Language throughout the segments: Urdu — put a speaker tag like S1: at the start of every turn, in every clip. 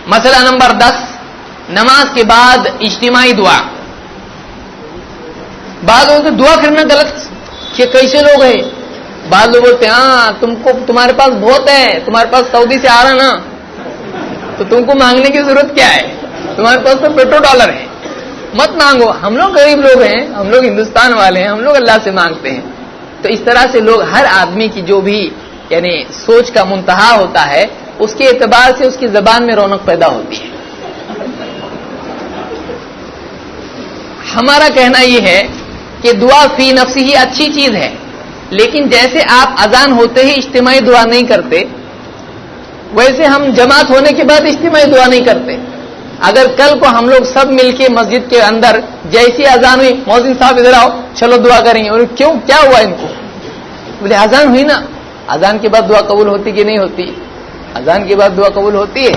S1: مسئلہ نمبر 10، نماز کے بعد اجتماعی دعا. بعض لوگوں کو دعا کرنا غلط کہ کیسے لوگ ہیں. بعض لوگ بولتے ہیں ہاں تمہارے پاس بہت ہے، تمہارے پاس سعودی سے آ رہا نا، تو تم کو مانگنے کی ضرورت کیا ہے، تمہارے پاس تو پیٹرو ڈالر ہے، مت مانگو. ہم لوگ غریب لوگ ہیں، ہم لوگ ہندوستان والے ہیں، ہم لوگ اللہ سے مانگتے ہیں. تو اس طرح سے لوگ، ہر آدمی کی جو بھی یعنی سوچ کا منتہا ہوتا ہے، اس کے اعتبار سے اس کی زبان میں رونق پیدا ہوتی ہے. ہمارا کہنا یہ ہے کہ دعا فی نفسی ہی اچھی چیز ہے، لیکن جیسے آپ اذان ہوتے ہی اجتماعی دعا نہیں کرتے، ویسے ہم جماعت ہونے کے بعد اجتماعی دعا نہیں کرتے. اگر کل کو ہم لوگ سب مل کے مسجد کے اندر جیسی اذان ہوئی، مؤذن صاحب ادھر آؤ چلو دعا کریں گے، اور کیوں کیا ہوا ان کو؟ بولے اذان ہوئی نا، اذان کے بعد دعا قبول ہوتی کہ نہیں ہوتی؟ اذان کے بعد دعا قبول ہوتی ہے.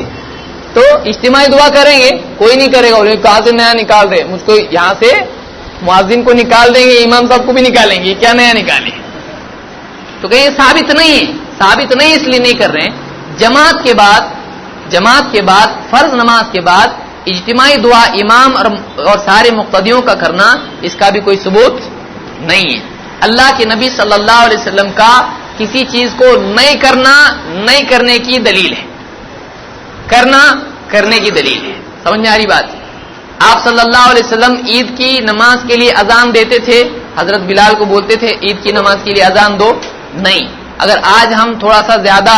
S1: تو اجتماعی دعا کریں گے، کوئی نہیں کرے گا. کہاں سے نیا نکال رہے، مجھ کو یہاں سے مؤذن کو نکال دیں گے، امام صاحب کو بھی نکالیں گے، کیا نیا نکالیں؟ تو کہیں ثابت نہیں ہے، ثابت نہیں اس لیے نہیں کر رہے ہیں. جماعت کے بعد فرض نماز کے بعد اجتماعی دعا امام اور سارے مقتدیوں کا کرنا، اس کا بھی کوئی ثبوت نہیں ہے. اللہ کے نبی صلی اللہ علیہ وسلم کا کسی چیز کو نہیں کرنے کی دلیل ہے، کرنے کی دلیل ہے. سمجھ میں آ رہی بات؟ آپ صلی اللہ علیہ وسلم عید کی نماز کے لیے اذان دیتے تھے، حضرت بلال کو بولتے تھے عید کی نماز کے لیے اذان دو. نہیں. اگر آج ہم تھوڑا سا زیادہ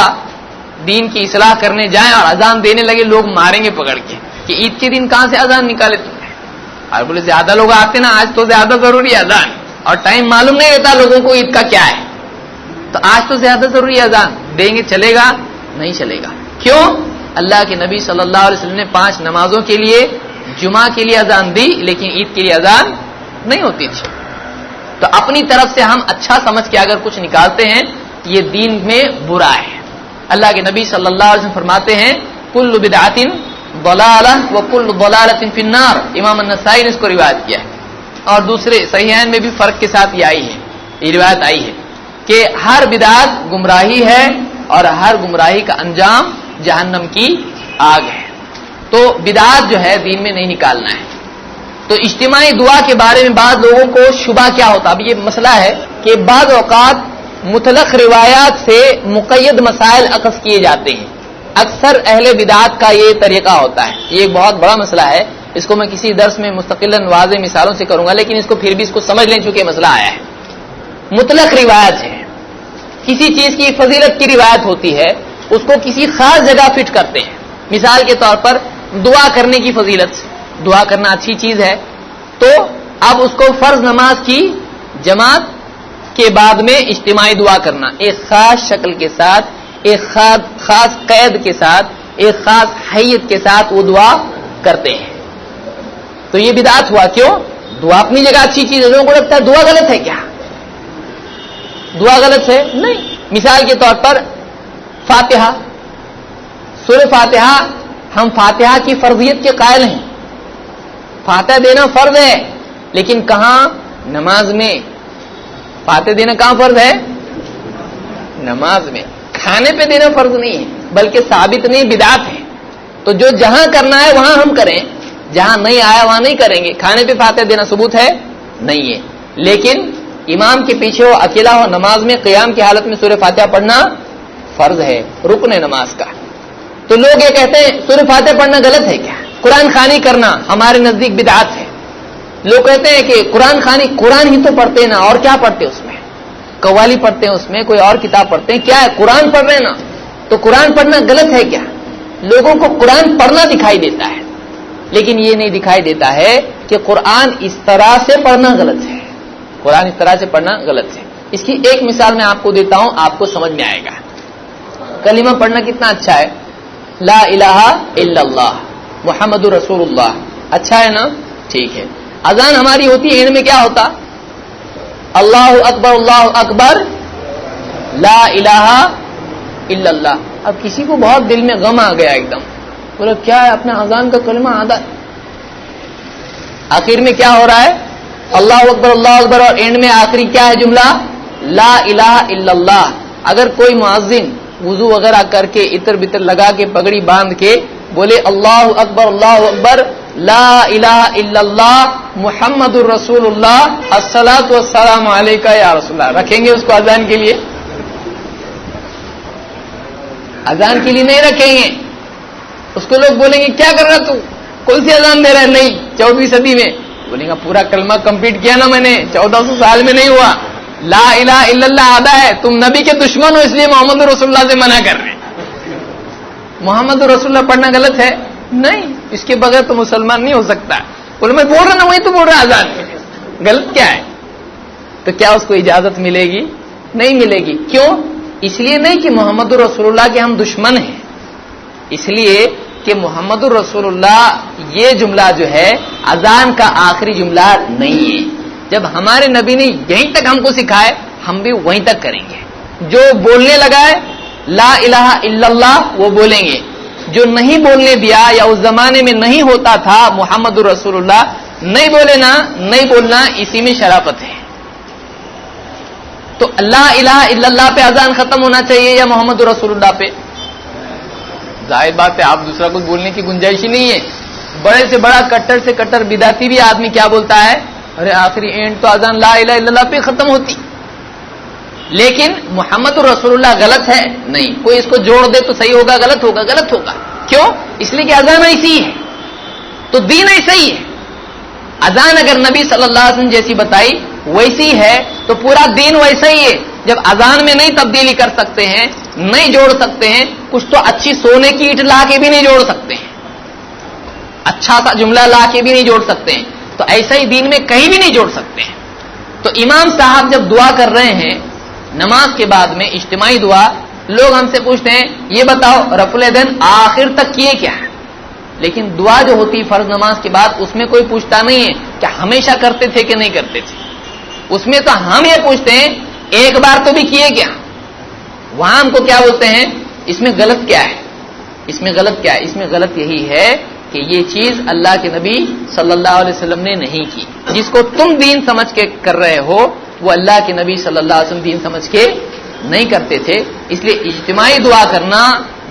S1: دین کی اصلاح کرنے جائیں اور اذان دینے لگے، لوگ ماریں گے پکڑ کے کہ عید کے دن کہاں سے اذان نکالے تم نے. اور بولے زیادہ لوگ آتے نا، آج تو زیادہ ضروری ہے اذان، اور ٹائم معلوم نہیں رہتا لوگوں کو عید کا کیا ہے، تو آج تو زیادہ ضروری ہے اذان دیں گے. چلے گا؟ نہیں چلے گا. کیوں؟ اللہ کے نبی صلی اللہ علیہ وسلم نے 5 نمازوں کے لیے، جمعہ کے لیے اذان دی، لیکن عید کے لیے اذان نہیں ہوتی تھی. تو اپنی طرف سے ہم اچھا سمجھ کے اگر کچھ نکالتے ہیں، یہ دین میں برا ہے. اللہ کے نبی صلی اللہ علیہ وسلم فرماتے ہیں کل بدعۃ ضلالہ وکل ضلالۃ فی النار. امام النسائی نے اس کو روایت کیا ہے، اور دوسرے صحیحین میں بھی فرق کے ساتھ یہ روایت آئی ہے کہ ہر بدعت گمراہی ہے اور ہر گمراہی کا انجام جہنم کی آگ ہے. تو بدعت جو ہے دین میں نہیں نکالنا ہے. تو اجتماعی دعا کے بارے میں بعض لوگوں کو شبہ کیا ہوتا، اب یہ مسئلہ ہے کہ بعض اوقات مطلق روایات سے مقید مسائل اخذ کیے جاتے ہیں. اکثر اہل بدعات کا یہ طریقہ ہوتا ہے. یہ ایک بہت بڑا مسئلہ ہے، اس کو میں کسی درس میں مستقلاً واضح مثالوں سے کروں گا، لیکن اس کو پھر بھی اس کو سمجھ لیں چونکہ مسئلہ آیا ہے. مطلق روایت ہے، کسی چیز کی فضیلت کی روایت ہوتی ہے، اس کو کسی خاص جگہ فٹ کرتے ہیں. مثال کے طور پر دعا کرنے کی فضیلت، دعا کرنا اچھی چیز ہے، تو اب اس کو فرض نماز کی جماعت کے بعد میں اجتماعی دعا کرنا، ایک خاص شکل کے ساتھ، ایک خاص قید کے ساتھ، ایک خاص حیت کے ساتھ وہ دعا کرتے ہیں. تو یہ بدعت ہوا. کیوں؟ دعا اپنی جگہ اچھی چیز ہے. لوگوں کو لگتا ہے دعا غلط ہے. کیا دعا غلط ہے؟ نہیں. مثال کے طور پر فاتحہ، سورہ فاتحہ، ہم فاتحہ کی فرضیت کے قائل ہیں. فاتحہ دینا فرض ہے، لیکن کہاں؟ نماز میں. فاتحہ دینا کہاں فرض ہے؟ نماز میں. کھانے پہ دینا فرض نہیں ہے، بلکہ ثابت نہیں، بدعت ہے. تو جو جہاں کرنا ہے وہاں ہم کریں، جہاں نہیں آیا وہاں نہیں کریں گے. کھانے پہ فاتحہ دینا ثبوت ہے؟ نہیں ہے. لیکن امام کے پیچھے ہو، اکیلا ہو، نماز میں قیام کی حالت میں سورہ فاتحہ پڑھنا فرض ہے، رکن ہے نماز کا. تو لوگ یہ کہتے ہیں سورہ فاتحہ پڑھنا غلط ہے. کیا قرآن خوانی کرنا ہمارے نزدیک بدعت ہے. لوگ کہتے ہیں کہ قرآن خوانی، قرآن ہی تو پڑھتے نا، اور کیا پڑھتے اس میں؟ قوالی پڑھتے ہیں اس میں، کوئی اور کتاب پڑھتے ہیں، کیا ہے؟ قرآن پڑھ رہے ہیں نا. تو قرآن پڑھنا غلط ہے کیا؟ لوگوں کو قرآن پڑھنا دکھائی دیتا ہے، لیکن یہ نہیں دکھائی دیتا ہے کہ قرآن اس طرح سے پڑھنا غلط ہے. قرآن اس طرح سے پڑھنا غلط ہے. اس کی ایک مثال میں آپ کو دیتا ہوں، آپ کو سمجھ میں آئے گا. کلمہ پڑھنا کتنا اچھا ہے، لا الہ الا اللہ محمد رسول اللہ، اچھا ہے نا؟ ٹھیک ہے. اذان ہماری ہوتی ہے، اینڈ میں کیا ہوتا؟ اللہ اکبر لا الہ الا اللہ. اب کسی کو بہت دل میں غم آ گیا، ایک دم بولو کیا ہے، اپنے اذان کا کلمہ آدھا. آخر میں کیا ہو رہا ہے؟ اللہ اکبر، اور اینڈ میں آخری کیا ہے جملہ؟ لا الہ الا اللہ. اگر کوئی مؤذن وضو وغیرہ کر کے عطر بطر لگا کے پگڑی باندھ کے بولے اللہ اکبر لا الہ الا اللہ محمد الرسول اللہ الصلاۃ والسلام علیکہ یا رسول اللہ، رکھیں گے اس کو اذان کے لیے؟ اذان کے لیے نہیں رکھیں گے. اس کو لوگ بولیں گے کیا کر رہا تو، کون سی اذان دے رہا ہے؟ نہیں، 14ویں صدی میں. بولیں گا پورا کلمہ کمپلیٹ کیا نا میں نے، 1400 سال میں نہیں ہوا. لا الہ الا اللہ آدھا ہے، تم نبی کے دشمن ہو اس لیے محمد رسول اللہ سے منع کر رہے ہیں. محمد رسول اللہ پڑھنا غلط ہے؟ نہیں، اس کے بغیر تو مسلمان نہیں ہو سکتا. بولے میں بول رہا نا، وہی تو بول رہا اذان میں، غلط کیا ہے؟ تو کیا اس کو اجازت ملے گی؟ نہیں ملے گی. کیوں؟ اس لیے نہیں کہ محمد رسول اللہ کے ہم دشمن ہیں، اس لیے کہ محمد رسول اللہ یہ جملہ جو ہے اذان کا آخری جملہ نہیں ہے. جب ہمارے نبی نے یہیں تک ہم کو سکھائے، ہم بھی وہیں تک کریں گے. جو بولنے لگا ہے لا الہ الا اللہ وہ بولیں گے، جو نہیں بولنے دیا یا اس زمانے میں نہیں ہوتا تھا محمد رسول اللہ، نہیں بولنا اسی میں شرافت ہے. تو لا الہ الا اللہ پہ اذان ختم ہونا چاہیے یا محمد رسول اللہ پہ؟ ظاہر بات ہے آپ دوسرا کچھ بولنے کی گنجائش ہی نہیں ہے. بڑے سے بڑا کٹر سے کٹر بدعتی بھی آدمی کیا بولتا ہے، ارے آخری اینڈ تو اذان لا الہ الا اللہ پہ ختم ہوتی. لیکن محمد رسول اللہ غلط ہے؟ نہیں. کوئی اس کو جوڑ دے تو صحیح ہوگا، غلط ہوگا؟ غلط ہوگا. کیوں؟ اس لیے کہ اذان ایسی ہے تو دین ایسا ہی ہے. اذان اگر نبی صلی اللہ علیہ وسلم جیسی بتائی ویسی ہے تو پورا دین ویسا ہی ہے. جب اذان میں نہیں تبدیلی کر سکتے ہیں، نہیں جوڑ سکتے ہیں، کچھ تو اچھی سونے کی اینٹ لا کے بھی نہیں جوڑ سکتے ہیں، اچھا سا جملہ لا کے بھی نہیں جوڑ سکتے ہیں، تو ایسا ہی دین میں کہیں بھی نہیں جوڑ سکتے ہیں. تو امام صاحب جب دعا کر رہے ہیں نماز کے بعد میں اجتماعی دعا، لوگ ہم سے پوچھتے ہیں یہ بتاؤ رفع الیدین آخر تک کیے کیا ہے؟ لیکن دعا جو ہوتی فرض نماز کے بعد اس میں کوئی پوچھتا نہیں ہے کہ ہمیشہ کرتے تھے کہ نہیں کرتے تھے. اس میں تو ہم یہ پوچھتے ہیں ایک بار تو بھی کیے کیا؟ وہاں ہم کو کیا بولتے ہیں اس میں غلط کیا ہے؟ اس میں غلط کیا ہے؟ اس میں غلط یہی ہے کہ یہ چیز اللہ کے نبی صلی اللہ علیہ وسلم نے نہیں کی. جس کو تم دین سمجھ کے کر رہے ہو وہ اللہ کے نبی صلی اللہ علیہ وسلم دین سمجھ کے نہیں کرتے تھے. اس لیے اجتماعی دعا کرنا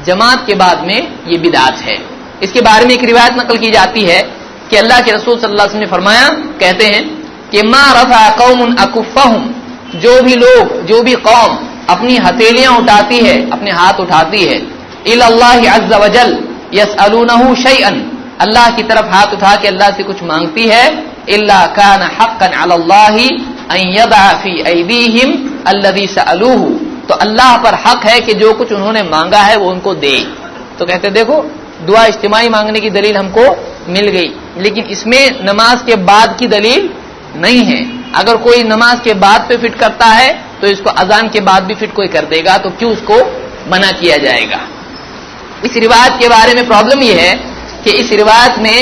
S1: جماعت کے بعد میں یہ بدعت ہے. اس کے بارے میں ایک روایت نقل کی جاتی ہے کہ اللہ کے رسول صلی اللہ علیہ وسلم نے فرمایا، کہتے ہیں کہ ما رفع قوم اکفہم، جو بھی قوم اپنی ہتھیلیاں اٹھاتی ہے، اپنے ہاتھ اٹھاتی ہے، الی اللہ عز وجل یسألونہ شیئا، اللہ کی طرف ہاتھ اٹھا کے اللہ سے کچھ مانگتی ہے، الا کان حقا علی اللہ ان یضع فی ایدیہم الذی سألوہ، تو اللہ پر حق ہے کہ جو کچھ انہوں نے مانگا ہے وہ ان کو دے. تو کہتے دیکھو دعا اجتماعی مانگنے کی دلیل ہم کو مل گئی، لیکن اس میں نماز کے بعد کی دلیل نہیں ہے. اگر کوئی نماز کے بعد پہ فٹ کرتا ہے تو اس کو اذان کے بعد بھی فٹ کوئی کر دے گا، تو کیوں اس کو منع کیا جائے گا؟ اس روایت کے بارے میں پرابلم یہ ہے کہ اس روایت میں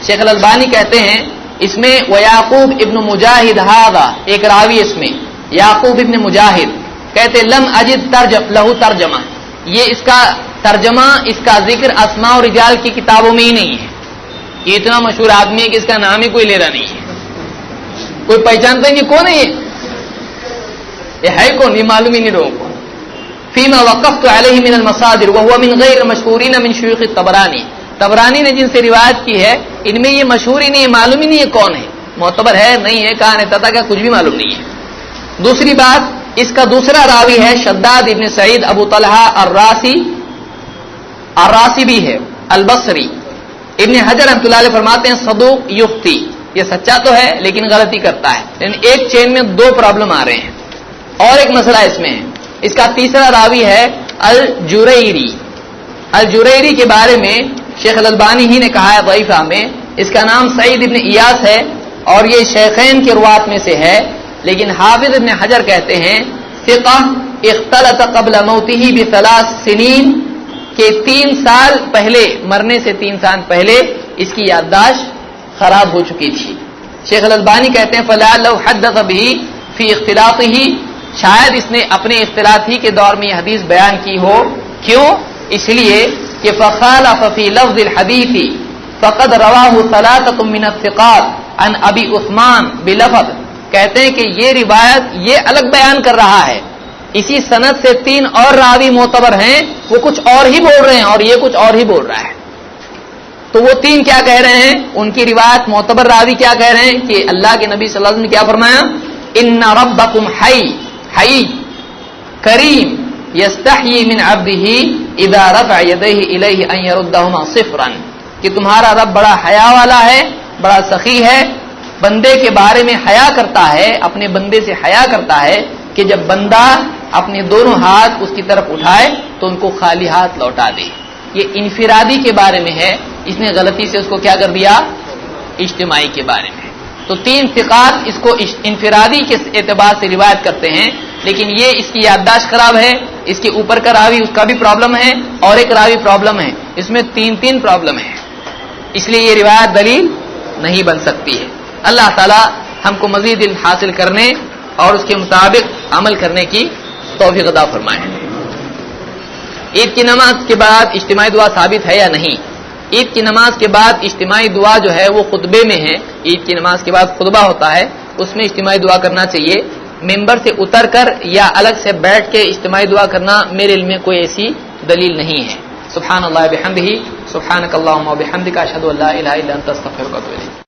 S1: شیخ الالبانی کہتے ہیں اس میں ویعقوب ابن مجاہد ھذا، ایک راوی اس میں یعقوب ابن مجاہد کہتے لم اجد لہو ترجمہ، یہ اس کا ترجمہ، اس کا ذکر اسماء و رجال کی کتابوں میں ہی نہیں ہے. یہ اتنا مشہور آدمی ہے کہ اس کا نام ہی کوئی لے رہا نہیں ہے، کوئی پہچانتا ہے کہ کون ہے یہ ہے کون، یہ معلوم ہی نہیں لوگوں کو. فیما وقفت علیہ من المصادر وهو من غیر مشہورین من شیوخ الطبرانی، طبرانی نے جن سے روایت کی ہے ان میں یہ مشہور ہی نہیں ہے، معلوم ہی نہیں ہے کون ہے، معتبر ہے نہیں ہے، کہاں رہتا تھا، کیا کچھ بھی معلوم نہیں ہے. دوسری بات، اس کا دوسرا راوی ہے شداد ابن سعید ابو طلحہ الراسی بھی ہے البصری. ابن حجر رحمۃ اللہ علیہ فرماتے ہیں صدوق یخطی، یہ سچا تو ہے لیکن غلطی کرتا ہے، لیکن ایک چین میں دو پرابلم آ رہے ہیں اور ایک مسئلہ اس میں ہے. اس کا تیسرا راوی ہے الجریری کے بارے میں شیخ الالبانی ہی نے کہا ہے ضعیفہ میں، اس کا نام سعید ابن ایاس ہے اور یہ شیخین کے روات میں سے ہے، لیکن حافظ ابن حجر کہتے ہیں ثقہ اختلط قبل موتہ بثلاث سنین، کہ 3 سال پہلے، مرنے سے 3 سال پہلے اس کی یادداشت خراب ہو چکی تھی. شیخ الالبانی کہتے ہیں فلعلہ حدث به فی اختلاطہ، شاید اس نے اپنے اختلاط ہی کے دور میں یہ حدیث بیان کی ہو. کیوں؟ اس لیے کہ فخالف فی لفظ الحدیث فقد رواہ ثلاثۃ من الثقات عن ابی عثمان بلفظ، کہتے ہیں کہ یہ روایت یہ الگ بیان کر رہا ہے، اسی سند سے 3 اور راوی معتبر ہیں، وہ کچھ اور ہی بول رہے ہیں اور یہ کچھ اور ہی بول رہا ہے. تو وہ تین کیا کہہ رہے ہیں؟ ان کی روایت معتبر راوی کیا کہہ رہے ہیں کہ اللہ کے نبی صلی اللہ علیہ وسلم نے کیا فرمایا؟ ان ربکم حی کریم یستحیی من عبدہ اذا رفع یدیہ الیہ ان یردہما صفرا، کہ تمہارا رب بڑا حیا والا ہے، بڑا سخی ہے، بندے کے بارے میں حیا کرتا ہے، اپنے بندے سے حیا کرتا ہے کہ جب بندہ اپنے دونوں ہاتھ اس کی طرف اٹھائے تو ان کو خالی ہاتھ لوٹا دے۔ یہ انفرادی کے بارے میں ہے، اس نے غلطی سے اس کو کیا کر دیا؟ اجتماعی کے بارے میں۔ تو تین ثقات اس کو انفرادی کے اعتبار سے روایت کرتے ہیں، لیکن یہ اس کی یادداشت خراب ہے، اس کے اوپر کا راوی اس کا بھی پرابلم ہے، اور ایک راوی پرابلم ہے، اس میں تین پرابلم ہے، اس لیے یہ روایت دلیل نہیں بن سکتی ہے۔ اللہ تعالی ہم کو مزید علم حاصل کرنے اور اس کے مطابق عمل کرنے کی توفیق عطا فرمائے۔ عید کی نماز کے بعد اجتماعی دعا ثابت ہے یا نہیں؟ عید کی نماز کے بعد اجتماعی دعا جو ہے وہ خطبے میں ہے، عید کی نماز کے بعد خطبہ ہوتا ہے، اس میں اجتماعی دعا کرنا چاہیے۔ ممبر سے اتر کر یا الگ سے بیٹھ کے اجتماعی دعا کرنا میرے علم میں کوئی ایسی دلیل نہیں ہے۔ سبحان اللہ بحمدہ، سبحانک اللہم وبحمدک، اشہد ان لا الہ الا انت، استغفرک و اتوب الیک۔